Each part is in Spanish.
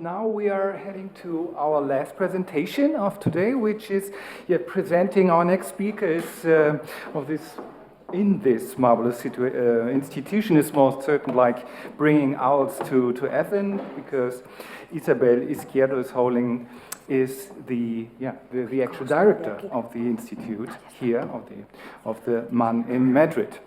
Now we are heading to our last presentation of today, which is presenting our next speakers in this marvelous institution is most certain like bringing owls to Athens, because Isabel Izquierdo is the actual director of the institute here, of the MAN in Madrid.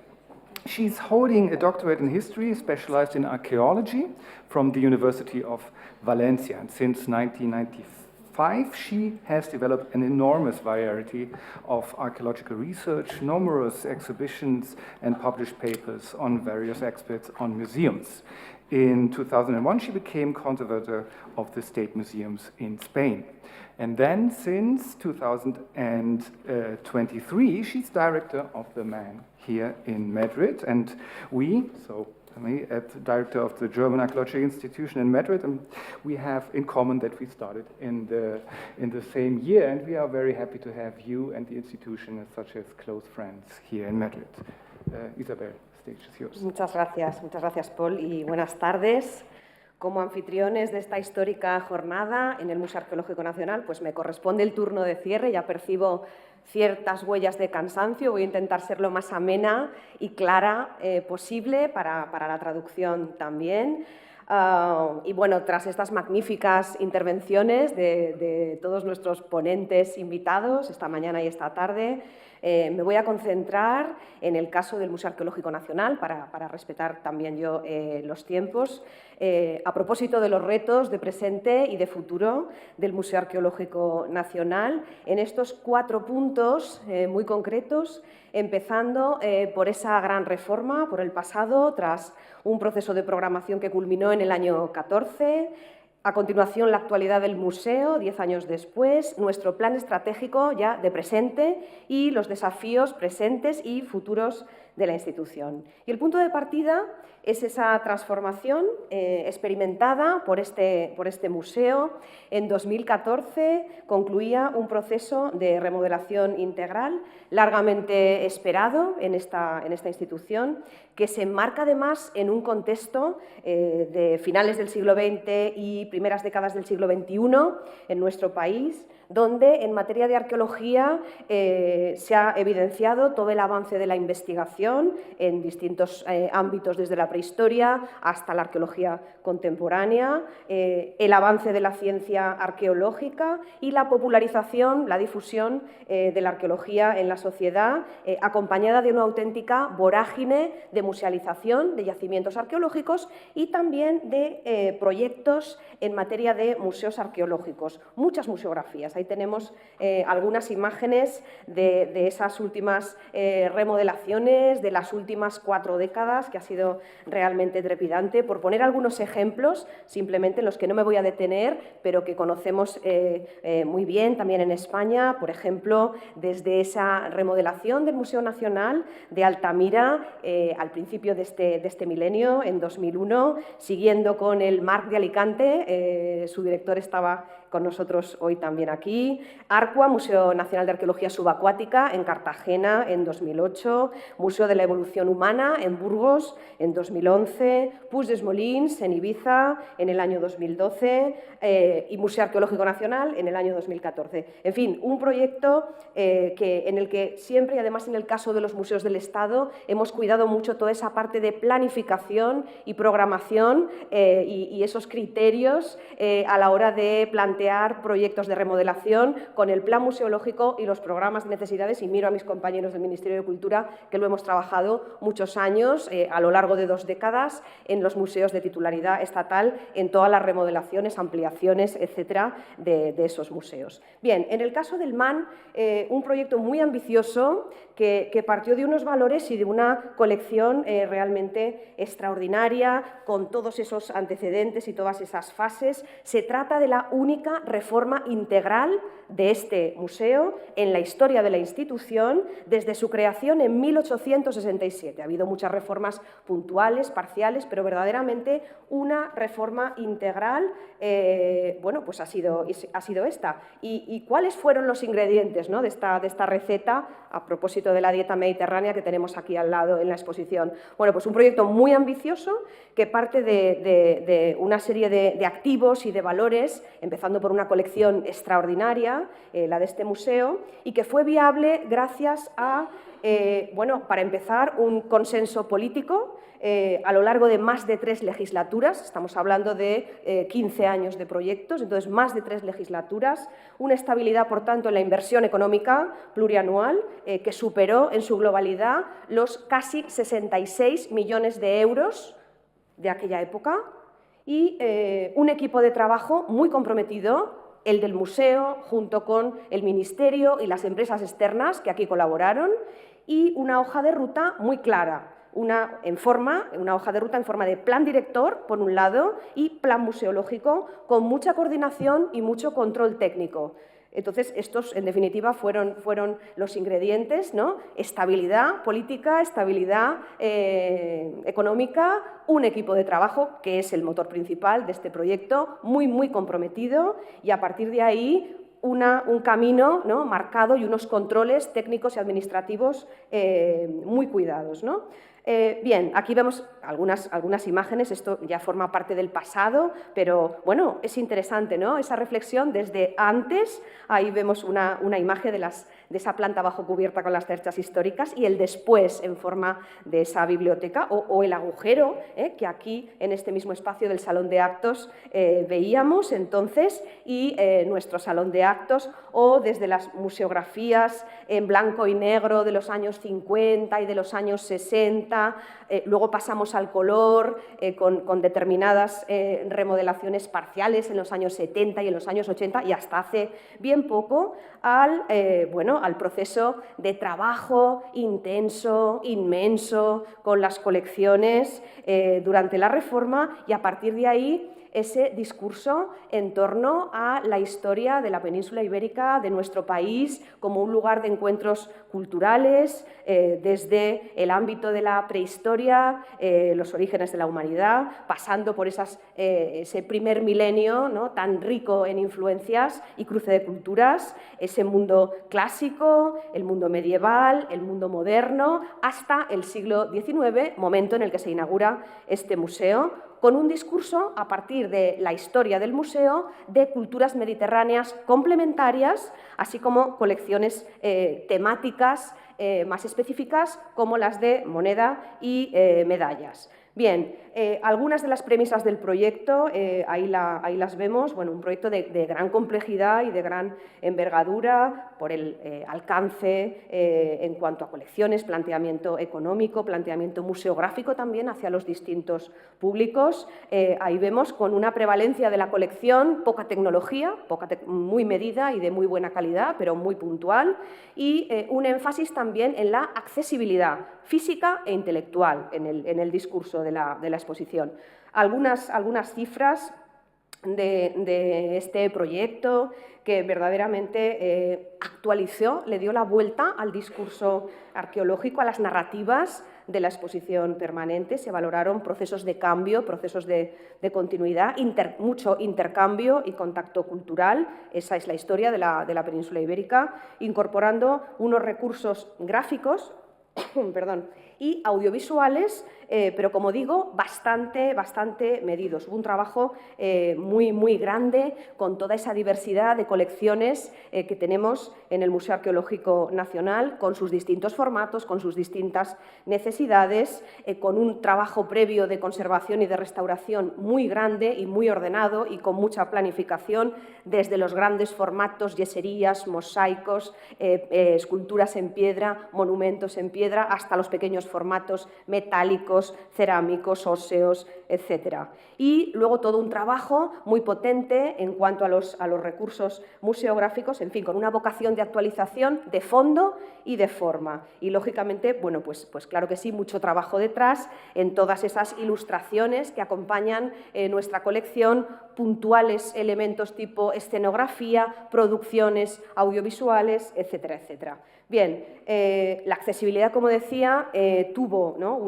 She's holding a doctorate in history specialized in archaeology from the University of Valencia. And since 1995, she has developed an enormous variety of archaeological research, numerous exhibitions, and published papers on various aspects on museums. In 2001, she became conservator of the state museums in Spain. And then, since 2023, she's director of the MAN here in Madrid. And me, as director of the German Archaeological Institution in Madrid, and we have in common that we started in the same year, and we are very happy to have you and the institution as such as close friends here in Madrid. Isabel, the stage is yours. Muchas gracias, Paul, y buenas tardes. Como anfitriones de esta histórica jornada en el Museo Arqueológico Nacional, pues me corresponde el turno de cierre. Ya percibo ciertas huellas de cansancio. Voy a intentar ser lo más amena y clara posible para la traducción también. Y bueno, tras estas magníficas intervenciones de todos nuestros ponentes invitados esta mañana y esta tarde, me voy a concentrar en el caso del Museo Arqueológico Nacional para respetar también yo los tiempos, a propósito de los retos de presente y de futuro del Museo Arqueológico Nacional en estos 4 puntos muy concretos, empezando por esa gran reforma, por el pasado, tras un proceso de programación que culminó en el año 14, a continuación la actualidad del museo, 10 años después, nuestro plan estratégico ya de presente y los desafíos presentes y futuros de la institución. Y el punto de partida es esa transformación experimentada por este museo. En 2014 concluía un proceso de remodelación integral largamente esperado en esta institución, que se enmarca además en un contexto de finales del siglo XX y primeras décadas del siglo XXI en nuestro país, donde en materia de arqueología se ha evidenciado todo el avance de la investigación en distintos ámbitos, desde la prehistoria hasta la arqueología contemporánea, el avance de la ciencia arqueológica y la popularización, la difusión de la arqueología en la sociedad, acompañada de una auténtica vorágine de musealización de yacimientos arqueológicos y también de proyectos en materia de museos arqueológicos, muchas museografías. Ahí tenemos algunas imágenes de esas últimas remodelaciones, de las últimas 4 décadas, que ha sido realmente trepidante. Por poner algunos ejemplos, simplemente en los que no me voy a detener, pero que conocemos muy bien también en España, por ejemplo, desde esa remodelación del Museo Nacional de Altamira al principio de este milenio, en 2001, siguiendo con el MARC de Alicante, su director estaba con nosotros hoy también aquí, Arqua, Museo Nacional de Arqueología Subacuática, en Cartagena, en 2008, Museo de la Evolución Humana, en Burgos, en 2011, Puig des Molins, en Ibiza, en el año 2012, y Museo Arqueológico Nacional, en el año 2014. En fin, un proyecto en el que siempre, y además en el caso de los museos del Estado, hemos cuidado mucho toda esa parte de planificación y programación y esos criterios a la hora de plantear proyectos de remodelación con el plan museológico y los programas de necesidades, y miro a mis compañeros del Ministerio de Cultura que lo hemos trabajado muchos años a lo largo de 2 décadas en los museos de titularidad estatal, en todas las remodelaciones, ampliaciones, etcétera, de esos museos. Bien, en el caso del MAN, un proyecto muy ambicioso que partió de unos valores y de una colección realmente extraordinaria, con todos esos antecedentes y todas esas fases. Se trata de la única auténtica reforma integral de este museo en la historia de la institución desde su creación en 1867. Ha habido muchas reformas puntuales, parciales, pero verdaderamente una reforma integral, bueno, pues ha sido esta. ¿Y cuáles fueron los ingredientes, ¿no?, de esta receta a propósito de la dieta mediterránea que tenemos aquí al lado en la exposición? Bueno, pues un proyecto muy ambicioso que parte de una serie de activos y de valores, empezando por una colección extraordinaria, la de este museo, y que fue viable gracias a, bueno, para empezar, un consenso político a lo largo de más de 3 legislaturas, estamos hablando de 15 años de proyectos, entonces más de 3 legislaturas, una estabilidad, por tanto, en la inversión económica plurianual que superó en su globalidad los casi 66 millones de euros de aquella época, y un equipo de trabajo muy comprometido, el del museo, junto con el Ministerio y las empresas externas que aquí colaboraron, y una hoja de ruta muy clara, una hoja de ruta en forma de plan director, por un lado, y plan museológico, con mucha coordinación y mucho control técnico. Entonces, estos, en definitiva, fueron los ingredientes, ¿no? Estabilidad política, estabilidad económica, un equipo de trabajo, que es el motor principal de este proyecto, muy comprometido, y a partir de ahí un camino, ¿no?, marcado, y unos controles técnicos y administrativos muy cuidados, ¿no? Bien, aquí vemos algunas imágenes, esto ya forma parte del pasado, pero bueno, es interesante, ¿no?, esa reflexión desde antes. Ahí vemos una imagen de esa planta bajo cubierta con las cerchas históricas, y el después en forma de esa biblioteca, o el agujero que aquí en este mismo espacio del salón de actos veíamos entonces, y nuestro salón de actos, o desde las museografías en blanco y negro de los años 50 y de los años 60, luego pasamos al color con determinadas remodelaciones parciales en los años 70 y en los años 80, y hasta hace bien poco al proceso de trabajo intenso, inmenso, con las colecciones durante la Reforma, y a partir de ahí ese discurso en torno a la historia de la península ibérica, de nuestro país, como un lugar de encuentros culturales, desde el ámbito de la prehistoria, los orígenes de la humanidad, pasando por ese primer milenio, ¿no?, tan rico en influencias y cruce de culturas, ese mundo clásico, el mundo medieval, el mundo moderno, hasta el siglo XIX, momento en el que se inaugura este museo, con un discurso, a partir de la historia del museo, de culturas mediterráneas complementarias, así como colecciones temáticas más específicas, como las de moneda y medallas. Bien, algunas de las premisas del proyecto, ahí las vemos. Bueno, un proyecto de gran complejidad y de gran envergadura por el alcance en cuanto a colecciones, planteamiento económico, planteamiento museográfico también hacia los distintos públicos. Ahí vemos con una prevalencia de la colección, poca tecnología, muy medida y de muy buena calidad, pero muy puntual, y un énfasis también en la accesibilidad física e intelectual en el discurso de la exposición. Algunas cifras de este proyecto que verdaderamente actualizó, le dio la vuelta al discurso arqueológico, a las narrativas de la exposición permanente. Se valoraron procesos de cambio, procesos de continuidad, mucho intercambio y contacto cultural. Esa es la historia de la península ibérica, incorporando unos recursos gráficos y audiovisuales, pero como digo, bastante medidos. Hubo un trabajo muy grande con toda esa diversidad de colecciones que tenemos en el Museo Arqueológico Nacional, con sus distintos formatos, con sus distintas necesidades, con un trabajo previo de conservación y de restauración muy grande y muy ordenado, y con mucha planificación, desde los grandes formatos, yeserías, mosaicos, esculturas en piedra, monumentos en piedra, hasta los pequeños formatos metálicos, plásticos, cerámicos, óseos, etc. Y luego todo un trabajo muy potente en cuanto a los recursos museográficos, en fin, con una vocación de actualización de fondo y de forma. Y, lógicamente, bueno, pues claro que sí, mucho trabajo detrás en todas esas ilustraciones que acompañan nuestra colección, puntuales elementos tipo escenografía, producciones audiovisuales, etcétera, etcétera. Bien, la accesibilidad, como decía, tuvo, ¿no?,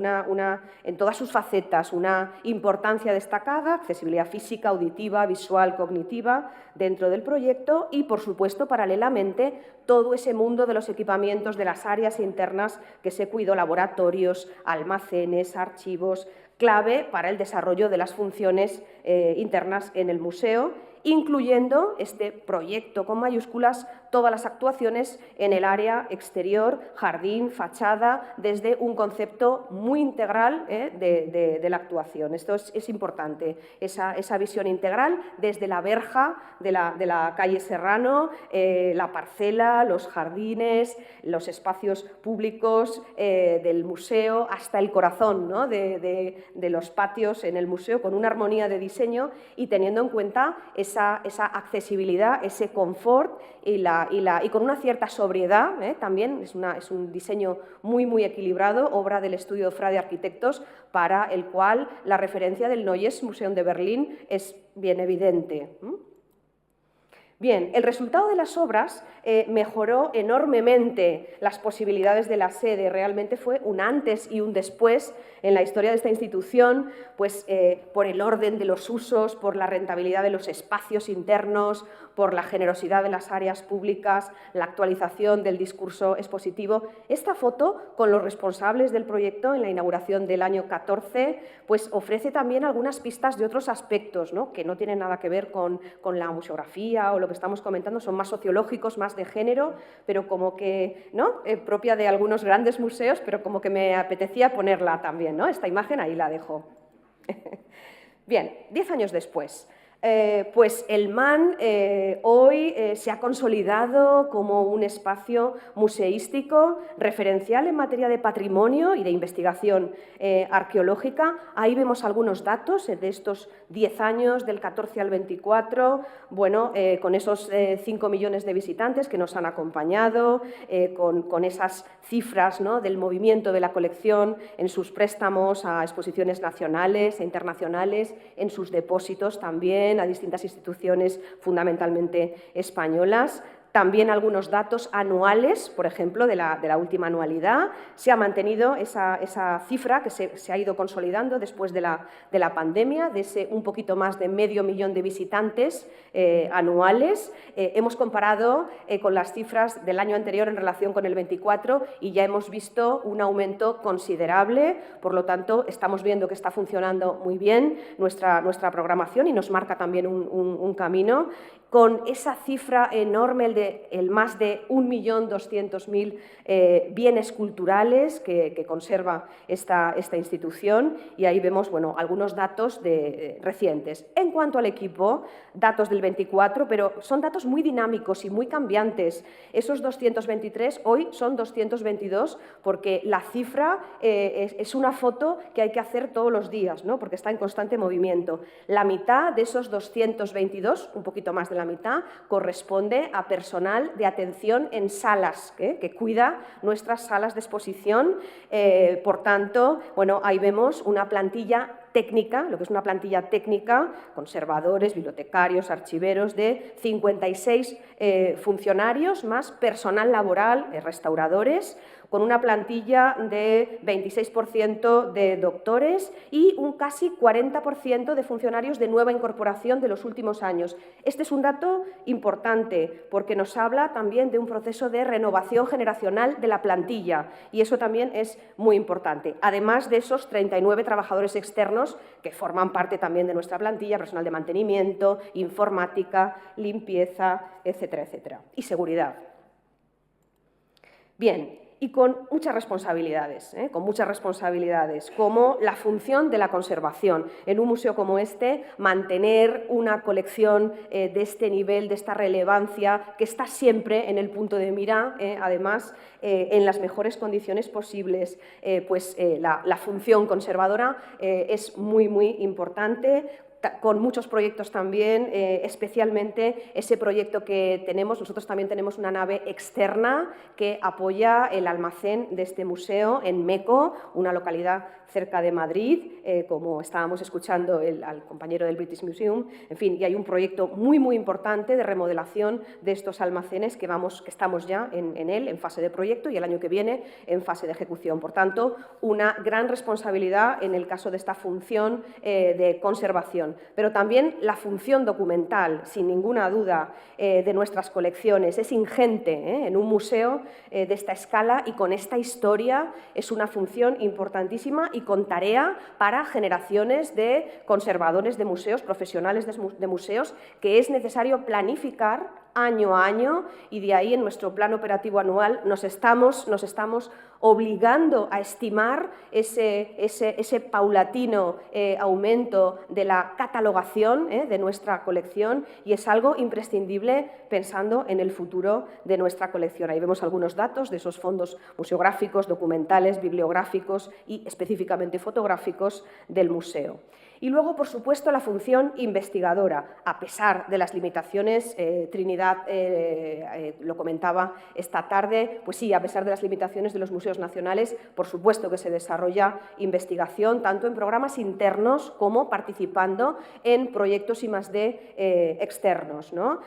en todas sus facetas una importancia destacada, accesibilidad física, auditiva, visual, cognitiva, dentro del proyecto y, por supuesto, paralelamente, todo ese mundo de los equipamientos de las áreas internas que se cuidó, laboratorios, almacenes, archivos, clave para el desarrollo de las funciones internas en el museo, incluyendo este proyecto con mayúsculas, todas las actuaciones en el área exterior, jardín, fachada, desde un concepto muy integral de la actuación. Esto es importante, esa visión integral desde la verja de la calle Serrano, la parcela, los jardines, los espacios públicos del museo, hasta el corazón, ¿no?, de los patios en el museo, con una armonía de diseño y teniendo en cuenta esa accesibilidad, ese confort y con una cierta sobriedad, también es un diseño muy, muy equilibrado, obra del estudio Frade Arquitectos, para el cual la referencia del Neues Museum de Berlín es bien evidente. Bien, el resultado de las obras mejoró enormemente las posibilidades de la sede. Realmente fue un antes y un después en la historia de esta institución, pues por el orden de los usos, por la rentabilidad de los espacios internos, por la generosidad de las áreas públicas, la actualización del discurso expositivo. Esta foto, con los responsables del proyecto en la inauguración del año 14, pues ofrece también algunas pistas de otros aspectos, ¿no?, que no tienen nada que ver con la museografía o lo que estamos comentando, son más sociológicos, más de género, pero como que, ¿no?, propia de algunos grandes museos, pero como que me apetecía ponerla también, ¿no? Esta imagen ahí la dejo. Bien, 10 años después. Pues el MAN hoy se ha consolidado como un espacio museístico referencial en materia de patrimonio y de investigación arqueológica. Ahí vemos algunos datos de estos 10 años, del 14 al 24, bueno, con esos 5 millones de visitantes que nos han acompañado, con esas cifras, ¿no?, del movimiento de la colección en sus préstamos a exposiciones nacionales e internacionales, en sus depósitos también, a distintas instituciones fundamentalmente españolas. También algunos datos anuales, por ejemplo, de la última anualidad. Se ha mantenido esa cifra que se ha ido consolidando después de la pandemia, de ese un poquito más de 500.000 de visitantes anuales. Hemos comparado con las cifras del año anterior en relación con el 24 y ya hemos visto un aumento considerable. Por lo tanto, estamos viendo que está funcionando muy bien nuestra programación y nos marca también un camino. Con esa cifra enorme, el más de 1.200.000 bienes culturales que conserva esta institución, y ahí vemos, bueno, algunos datos recientes. En cuanto al equipo, datos del 24, pero son datos muy dinámicos y muy cambiantes. Esos 223 hoy son 222 porque la cifra es una foto que hay que hacer todos los días, ¿no?, porque está en constante movimiento. La mitad de esos 222, un poquito más de la mitad, corresponde a personal de atención en salas, que cuida nuestras salas de exposición. Por tanto, bueno, ahí vemos una plantilla técnica, lo que es una plantilla técnica, conservadores, bibliotecarios, archiveros, de 56 funcionarios más personal laboral, restauradores, con una plantilla de 26% de doctores y un casi 40% de funcionarios de nueva incorporación de los últimos años. Este es un dato importante porque nos habla también de un proceso de renovación generacional de la plantilla y eso también es muy importante. Además de esos 39 trabajadores externos que forman parte también de nuestra plantilla, personal de mantenimiento, informática, limpieza, etcétera, etcétera. Y seguridad. Bien. y con muchas responsabilidades, como la función de la conservación. En un museo como este, mantener una colección de este nivel, de esta relevancia, que está siempre en el punto de mira, además, en las mejores condiciones posibles, la función conservadora es muy, muy importante, con muchos proyectos también, especialmente ese proyecto que tenemos. Nosotros también tenemos una nave externa que apoya el almacén de este museo en Meco, una localidad cerca de Madrid, como estábamos escuchando al compañero del British Museum. En fin, y hay un proyecto muy, muy importante de remodelación de estos almacenes que estamos ya en él, en fase de proyecto, y el año que viene en fase de ejecución. Por tanto, una gran responsabilidad en el caso de esta función de conservación, pero también la función documental, sin ninguna duda, de nuestras colecciones. Es ingente en un museo de esta escala y con esta historia. Es una función importantísima y con tarea para generaciones de conservadores de museos, profesionales de museos, que es necesario planificar año a año, y de ahí en nuestro plan operativo anual nos estamos obligando a estimar ese paulatino aumento de la catalogación de nuestra colección, y es algo imprescindible pensando en el futuro de nuestra colección. Ahí vemos algunos datos de esos fondos museográficos, documentales, bibliográficos y específicamente fotográficos del museo. Y luego, por supuesto, la función investigadora, a pesar de las limitaciones, Trinidad lo comentaba esta tarde, pues sí, a pesar de las limitaciones de los museos nacionales, por supuesto que se desarrolla investigación, tanto en programas internos como participando en proyectos I+D externos, ¿no?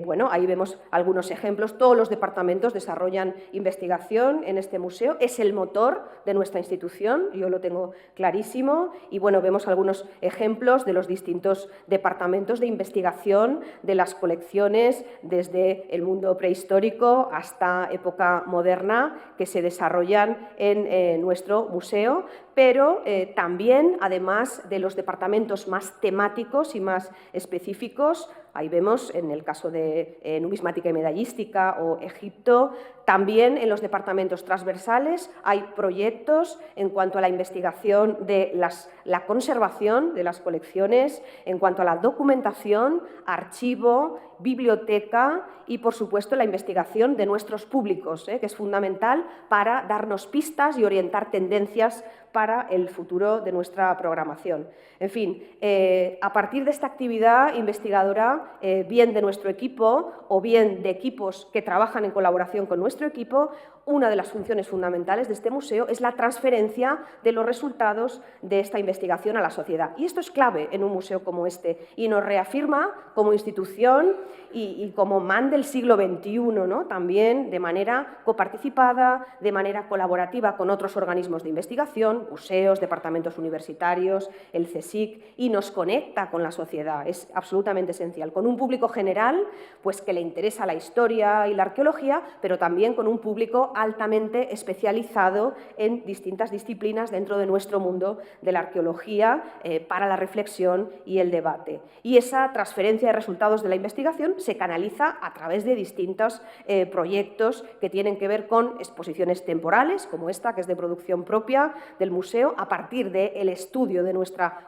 Bueno, ahí vemos algunos ejemplos. Todos los departamentos desarrollan investigación en este museo, es el motor de nuestra institución, yo lo tengo clarísimo, y bueno, vemos algunos ejemplos de los distintos departamentos de investigación de las colecciones desde el mundo prehistórico hasta época moderna que se desarrollan en nuestro museo, pero también, además de los departamentos más temáticos y más específicos, ahí vemos en el caso de numismática y medallística o Egipto, también en los departamentos transversales hay proyectos en cuanto a la investigación de la conservación de las colecciones, en cuanto a la documentación, archivo, biblioteca y, por supuesto, la investigación de nuestros públicos, que es fundamental para darnos pistas y orientar tendencias para el futuro de nuestra programación. En fin, a partir de esta actividad investigadora, bien de nuestro equipo o bien de equipos que trabajan en colaboración con nuestro equipo, una de las funciones fundamentales de este museo es la transferencia de los resultados de esta investigación a la sociedad. Y esto es clave en un museo como este y nos reafirma como institución y como MAN del siglo XXI, ¿no? También de manera coparticipada, de manera colaborativa con otros organismos de investigación, museos, departamentos universitarios, el CSIC, y nos conecta con la sociedad. Es absolutamente esencial, con un público general pues, que le interesa la historia y la arqueología, pero también con un público altamente especializado en distintas disciplinas dentro de nuestro mundo de la arqueología para la reflexión y el debate. Y esa transferencia de resultados de la investigación se canaliza a través de distintos proyectos que tienen que ver con exposiciones temporales, como esta, que es de producción propia del museo, a partir del estudio de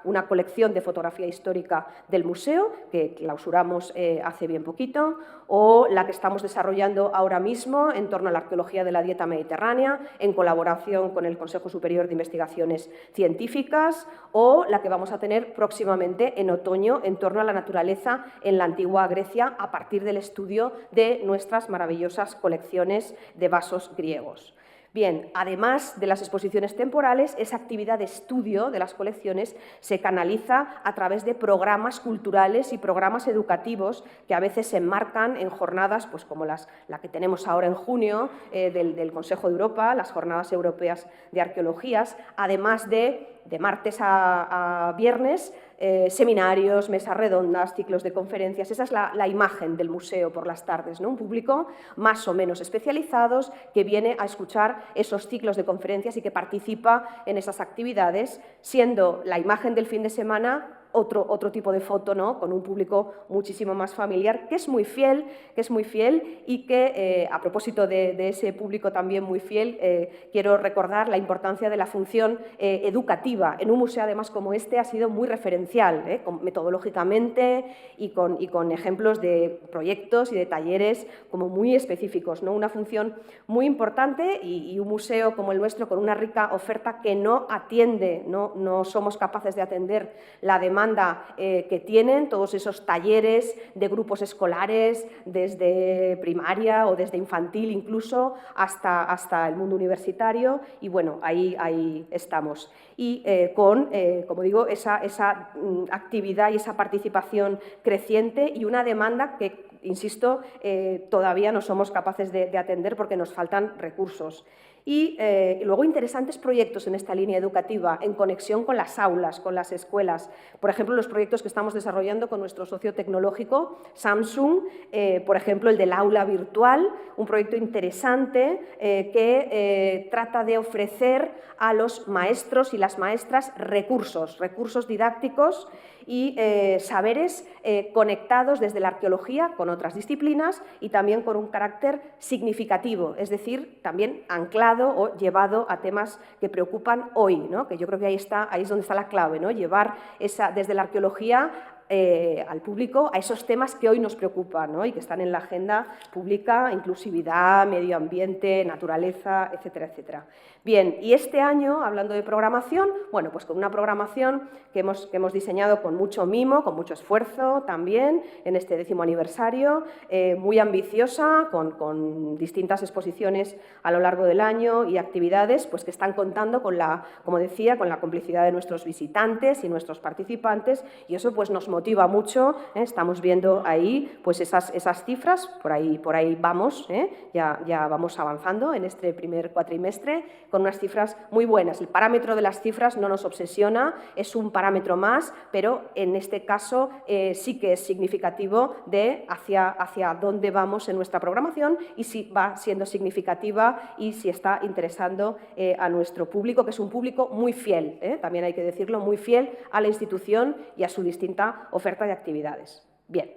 una colección de fotografía histórica del museo, que clausuramos hace bien poquito, o la que estamos desarrollando ahora mismo en torno a la arqueología de la dieta mediterránea, en colaboración con el Consejo Superior de Investigaciones Científicas, o la que vamos a tener próximamente en otoño en torno a la naturaleza en la antigua Grecia, a partir del estudio de nuestras maravillosas colecciones de vasos griegos. Bien, además de las exposiciones temporales, esa actividad de estudio de las colecciones se canaliza a través de programas culturales y programas educativos que a veces se enmarcan en jornadas pues, como la que tenemos ahora en junio del Consejo de Europa, las Jornadas Europeas de Arqueologías, además de martes a viernes, seminarios, mesas redondas, ciclos de conferencias. Esa es la imagen del museo por las tardes, ¿no? Un público más o menos especializados que viene a escuchar esos ciclos de conferencias y que participa en esas actividades, siendo la imagen del fin de semana otro tipo de foto, ¿no? Con un público muchísimo más familiar, que es muy fiel y que, a propósito de ese público también muy fiel, quiero recordar la importancia de la función educativa. En un museo, además, como este, ha sido muy referencial, metodológicamente y con ejemplos de proyectos y de talleres como muy específicos, ¿no? Una función muy importante y un museo como el nuestro, con una rica oferta que no atiende, no somos capaces de atender la demanda que tienen todos esos talleres de grupos escolares, desde primaria o desde infantil incluso hasta el mundo universitario, y bueno, ahí estamos. Y como digo, esa actividad y esa participación creciente y una demanda que, insisto, todavía no somos capaces de atender porque nos faltan recursos. Y luego interesantes proyectos en esta línea educativa en conexión con las aulas, con las escuelas. Por ejemplo, los proyectos que estamos desarrollando con nuestro socio tecnológico, Samsung, por ejemplo, el del aula virtual, un proyecto interesante que trata de ofrecer a los maestros y las maestras recursos didácticos y saberes conectados desde la arqueología con otras disciplinas y también con un carácter significativo, es decir, también anclado o llevado a temas que preocupan hoy, ¿no? Que yo creo que ahí es donde está la clave, ¿no? Llevar desde la arqueología al público a esos temas que hoy nos preocupan, ¿no? Y que están en la agenda pública: inclusividad, medio ambiente, naturaleza, etcétera, etcétera. Bien, y este año, hablando de programación, bueno, pues con una programación que hemos diseñado con mucho mimo, con mucho esfuerzo también, en este 10º aniversario, muy ambiciosa, con distintas exposiciones a lo largo del año y actividades pues, que están contando con como decía, con la complicidad de nuestros visitantes y nuestros participantes, y eso pues nos motiva mucho, estamos viendo ahí pues esas cifras, por ahí vamos, ya vamos avanzando en este primer cuatrimestre con unas cifras muy buenas. El parámetro de las cifras no nos obsesiona, es un parámetro más, pero en este caso sí que es significativo de hacia dónde vamos en nuestra programación y si va siendo significativa y si está interesando a nuestro público, que es un público muy fiel, también hay que decirlo, muy fiel a la institución y a su distinta oferta de actividades. Bien.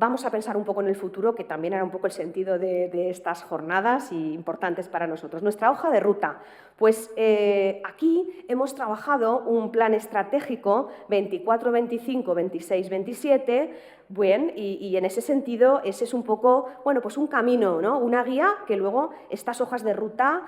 Vamos a pensar un poco en el futuro, que también era un poco el sentido de estas jornadas y importantes para nosotros. Nuestra hoja de ruta. Pues aquí hemos trabajado un plan estratégico 24, 25, 26, 27, bien, y en ese sentido ese es un poco, bueno, pues un camino, ¿no? Una guía que luego estas hojas de ruta,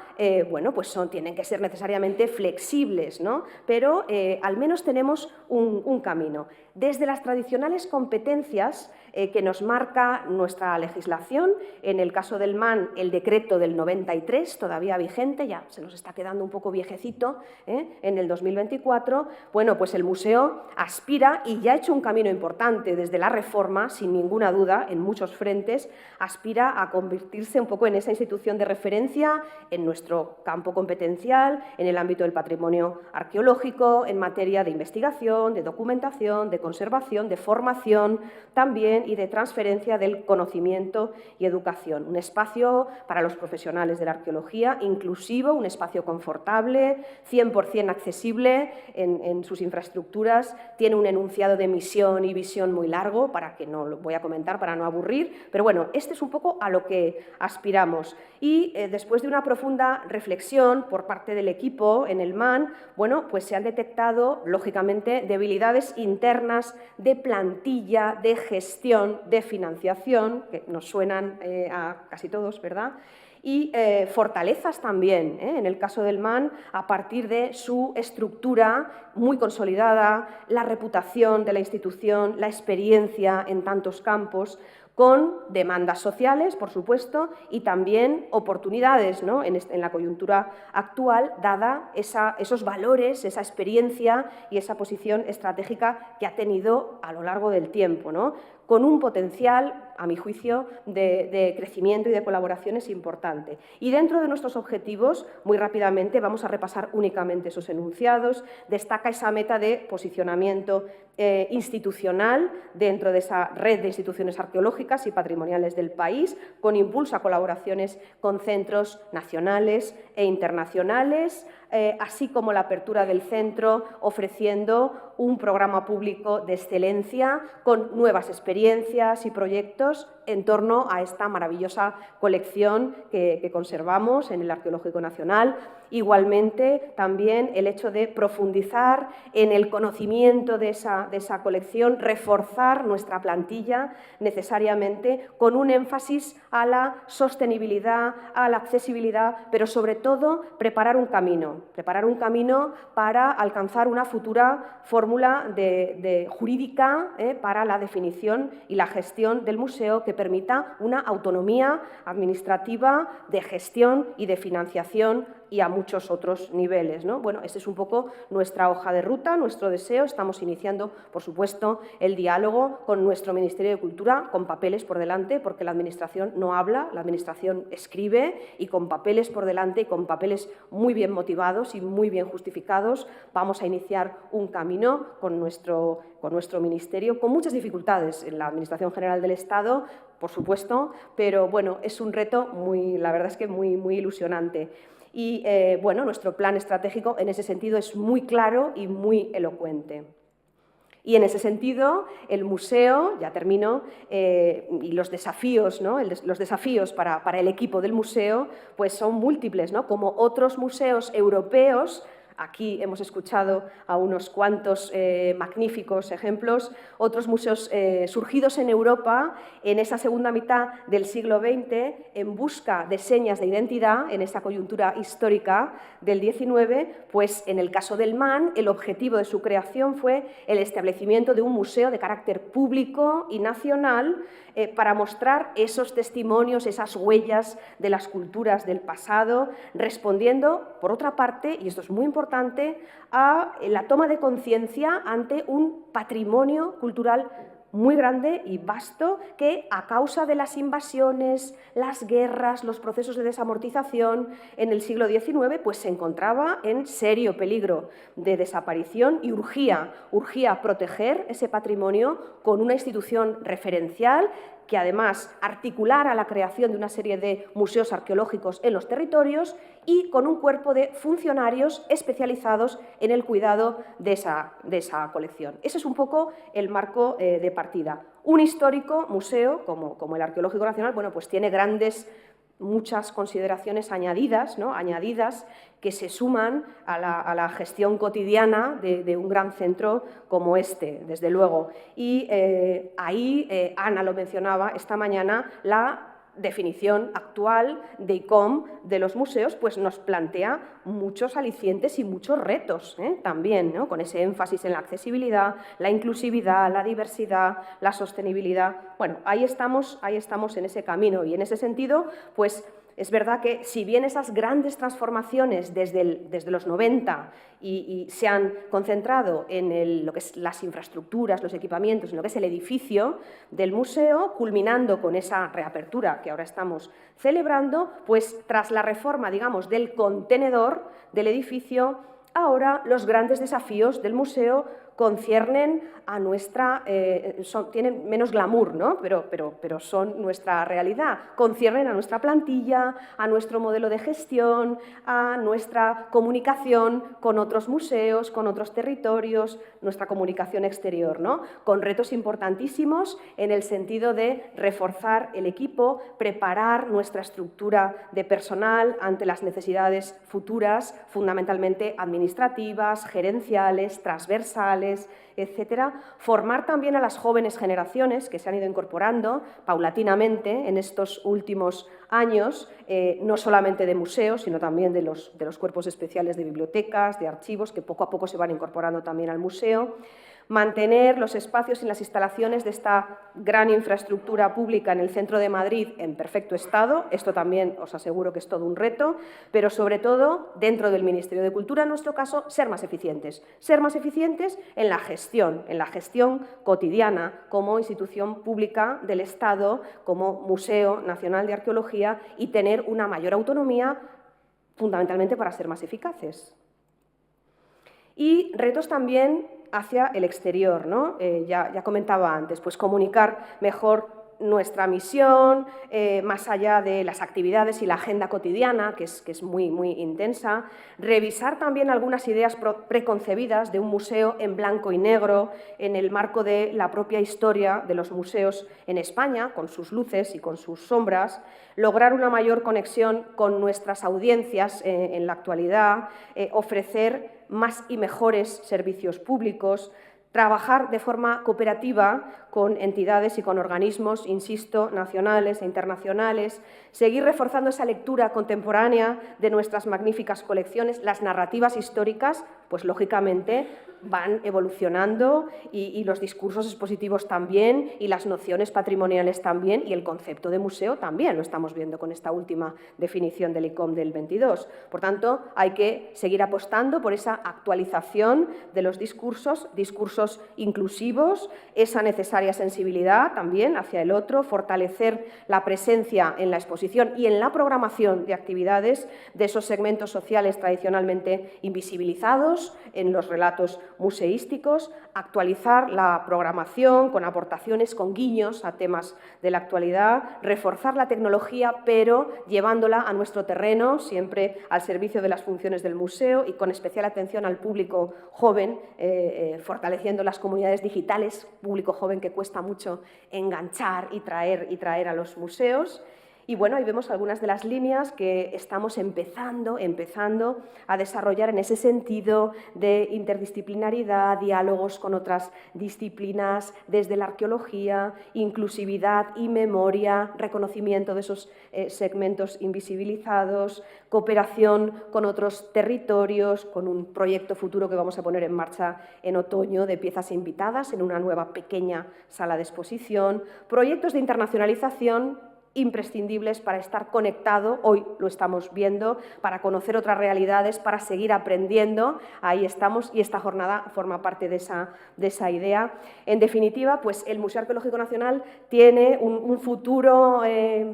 bueno, pues tienen que ser necesariamente flexibles, ¿no? Pero al menos tenemos un camino. Desde las tradicionales competencias que nos marca nuestra legislación, en el caso del MAN, el decreto del 93, todavía vigente, ya se nos está quedando un poco viejecito, en el 2024, bueno, pues el museo aspira, y ya ha hecho un camino importante desde la reforma, sin ninguna duda, en muchos frentes, aspira a convertirse un poco en esa institución de referencia en nuestro campo competencial, en el ámbito del patrimonio arqueológico, en materia de investigación, de documentación, de conservación, de formación también y de transferencia del conocimiento y educación. Un espacio para los profesionales de la arqueología inclusivo, un espacio confortable, 100% accesible en sus infraestructuras, tiene un enunciado de misión y visión muy largo, para que no lo voy a comentar para no aburrir, pero bueno, este es un poco a lo que aspiramos. Y después de una profunda reflexión por parte del equipo en el MAN, bueno, pues se han detectado, lógicamente, debilidades internas de plantilla, de gestión, de financiación, que nos suenan a casi todos, ¿verdad? Y fortalezas también, en el caso del MAN, a partir de su estructura muy consolidada, la reputación de la institución, la experiencia en tantos campos, con demandas sociales, por supuesto, y también oportunidades, ¿no? en la coyuntura actual, dada esos valores, esa experiencia y esa posición estratégica que ha tenido a lo largo del tiempo, ¿no? Con un potencial, a mi juicio, de crecimiento y de colaboraciones importante. Y dentro de nuestros objetivos, muy rápidamente, vamos a repasar únicamente esos enunciados. Destaca esa meta de posicionamiento institucional dentro de esa red de instituciones arqueológicas y patrimoniales del país, con impulso a colaboraciones con centros nacionales e internacionales, así como la apertura del centro, ofreciendo un programa público de excelencia con nuevas experiencias y proyectos en torno a esta maravillosa colección que conservamos en el Arqueológico Nacional. Igualmente, también el hecho de profundizar en el conocimiento de esa colección, reforzar nuestra plantilla necesariamente con un énfasis a la sostenibilidad, a la accesibilidad, pero sobre todo preparar un camino para alcanzar una futura fórmula jurídica para la definición y la gestión del museo que permita una autonomía administrativa de gestión y de financiación y a muchos otros niveles, ¿no? Bueno, esa es un poco nuestra hoja de ruta, nuestro deseo. Estamos iniciando, por supuesto, el diálogo con nuestro Ministerio de Cultura, con papeles por delante, porque la Administración no habla, la Administración escribe, y con papeles por delante y con papeles muy bien motivados y muy bien justificados vamos a iniciar un camino con nuestro Ministerio, con muchas dificultades en la Administración General del Estado, por supuesto, pero bueno, es un reto la verdad es que muy ilusionante. Y bueno, nuestro plan estratégico en ese sentido es muy claro y muy elocuente. Y en ese sentido, el museo, ya termino, y los desafíos, ¿no? Los desafíos para el equipo del museo pues son múltiples, ¿no? Como otros museos europeos. Aquí hemos escuchado a unos cuantos magníficos ejemplos, otros museos surgidos en Europa en esa segunda mitad del siglo XX en busca de señas de identidad en esa coyuntura histórica del XIX, pues en el caso del MAN el objetivo de su creación fue el establecimiento de un museo de carácter público y nacional para mostrar esos testimonios, esas huellas de las culturas del pasado, respondiendo, por otra parte, y esto es muy importante, a la toma de conciencia ante un patrimonio cultural muy grande y vasto que, a causa de las invasiones, las guerras, los procesos de desamortización en el siglo XIX, pues se encontraba en serio peligro de desaparición y urgía proteger ese patrimonio con una institución referencial que además articulara la creación de una serie de museos arqueológicos en los territorios y con un cuerpo de funcionarios especializados en el cuidado de esa colección. Ese es un poco el marco de partida. Un histórico museo como el Arqueológico Nacional, bueno, pues tiene muchas consideraciones añadidas, ¿no? Añadidas que se suman a la gestión cotidiana de un gran centro como este, desde luego. Y ahí, Ana lo mencionaba esta mañana, la definición actual de ICOM de los museos pues nos plantea muchos alicientes y muchos retos también, ¿no? Con ese énfasis en la accesibilidad, la inclusividad, la diversidad, la sostenibilidad. Bueno, ahí estamos en ese camino y en ese sentido pues es verdad que si bien esas grandes transformaciones desde los 90 y se han concentrado en lo que es las infraestructuras, los equipamientos, en lo que es el edificio del museo, culminando con esa reapertura que ahora estamos celebrando, pues tras la reforma, digamos, del contenedor del edificio, ahora los grandes desafíos del museo conciernen a nuestra, tienen menos glamour, ¿no? pero son nuestra realidad, conciernen a nuestra plantilla, a nuestro modelo de gestión, a nuestra comunicación con otros museos, con otros territorios, nuestra comunicación exterior, ¿no? Con retos importantísimos en el sentido de reforzar el equipo, preparar nuestra estructura de personal ante las necesidades futuras, fundamentalmente administrativas, gerenciales, transversales, etcétera. Formar también a las jóvenes generaciones que se han ido incorporando paulatinamente en estos últimos años, no solamente de museos, sino también de los cuerpos especiales de bibliotecas, de archivos, que poco a poco se van incorporando también al museo. Mantener los espacios y las instalaciones de esta gran infraestructura pública en el centro de Madrid en perfecto estado. Esto también os aseguro que es todo un reto, pero sobre todo, dentro del Ministerio de Cultura, en nuestro caso, ser más eficientes en la gestión cotidiana como institución pública del Estado, como Museo Nacional de Arqueología, y tener una mayor autonomía, fundamentalmente para ser más eficaces. Y retos también hacia el exterior, ¿no? Ya comentaba antes, pues comunicar mejor nuestra misión, más allá de las actividades y la agenda cotidiana, que es muy, muy intensa, revisar también algunas ideas preconcebidas de un museo en blanco y negro en el marco de la propia historia de los museos en España, con sus luces y con sus sombras, lograr una mayor conexión con nuestras audiencias en la actualidad, ofrecer más y mejores servicios públicos, trabajar de forma cooperativa con entidades y con organismos, insisto, nacionales e internacionales, seguir reforzando esa lectura contemporánea de nuestras magníficas colecciones. Las narrativas históricas, pues lógicamente, van evolucionando y los discursos expositivos también, y las nociones patrimoniales también, y el concepto de museo también, lo estamos viendo con esta última definición del ICOM del 22. Por tanto, hay que seguir apostando por esa actualización de los discursos inclusivos, esa necesaria sensibilidad también hacia el otro, fortalecer la presencia en la exposición y en la programación de actividades de esos segmentos sociales tradicionalmente invisibilizados en los relatos museísticos, actualizar la programación con aportaciones, con guiños a temas de la actualidad, reforzar la tecnología, pero llevándola a nuestro terreno, siempre al servicio de las funciones del museo y con especial atención al público joven, fortaleciendo las comunidades digitales, público joven que cuesta mucho enganchar y traer a los museos. Y bueno, ahí vemos algunas de las líneas que estamos empezando a desarrollar en ese sentido de interdisciplinaridad, diálogos con otras disciplinas desde la arqueología, inclusividad y memoria, reconocimiento de esos segmentos invisibilizados, cooperación con otros territorios, con un proyecto futuro que vamos a poner en marcha en otoño de piezas invitadas en una nueva pequeña sala de exposición, proyectos de internacionalización imprescindibles para estar conectado, hoy lo estamos viendo, para conocer otras realidades, para seguir aprendiendo. Ahí estamos y esta jornada forma parte de esa idea. En definitiva, pues el Museo Arqueológico Nacional tiene un futuro,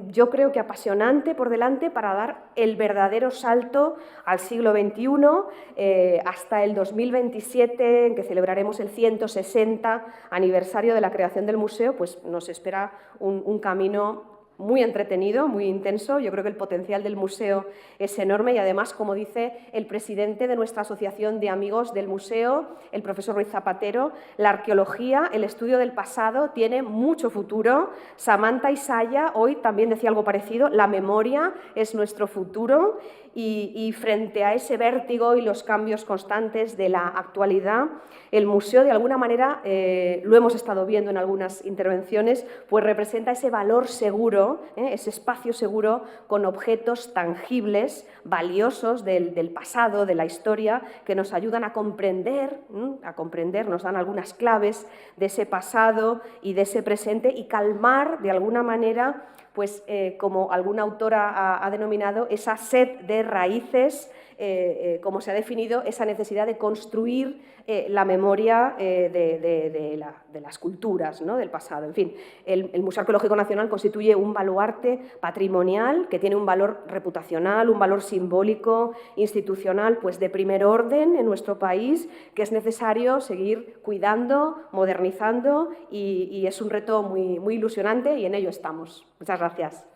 yo creo que apasionante por delante para dar el verdadero salto al siglo XXI, hasta el 2027, en que celebraremos el 160 aniversario de la creación del museo, pues nos espera un camino muy entretenido, muy intenso. Yo creo que el potencial del museo es enorme y además, como dice el presidente de nuestra asociación de amigos del museo, el profesor Ruiz Zapatero, la arqueología, el estudio del pasado, tiene mucho futuro. Samantha Isaya hoy también decía algo parecido, la memoria es nuestro futuro y frente a ese vértigo y los cambios constantes de la actualidad, el museo de alguna manera, lo hemos estado viendo en algunas intervenciones, pues representa ese valor seguro, ese espacio seguro con objetos tangibles, valiosos del pasado, de la historia, que nos ayudan a comprender, nos dan algunas claves de ese pasado y de ese presente y calmar de alguna manera, pues como alguna autora ha denominado, esa sed de raíces, como se ha definido, esa necesidad de construir la memoria de las culturas, ¿no?, del pasado. En fin, el Museo Arqueológico Nacional constituye un baluarte patrimonial que tiene un valor reputacional, un valor simbólico, institucional, pues de primer orden en nuestro país, que es necesario seguir cuidando, modernizando y es un reto muy, muy ilusionante y en ello estamos. Muchas gracias.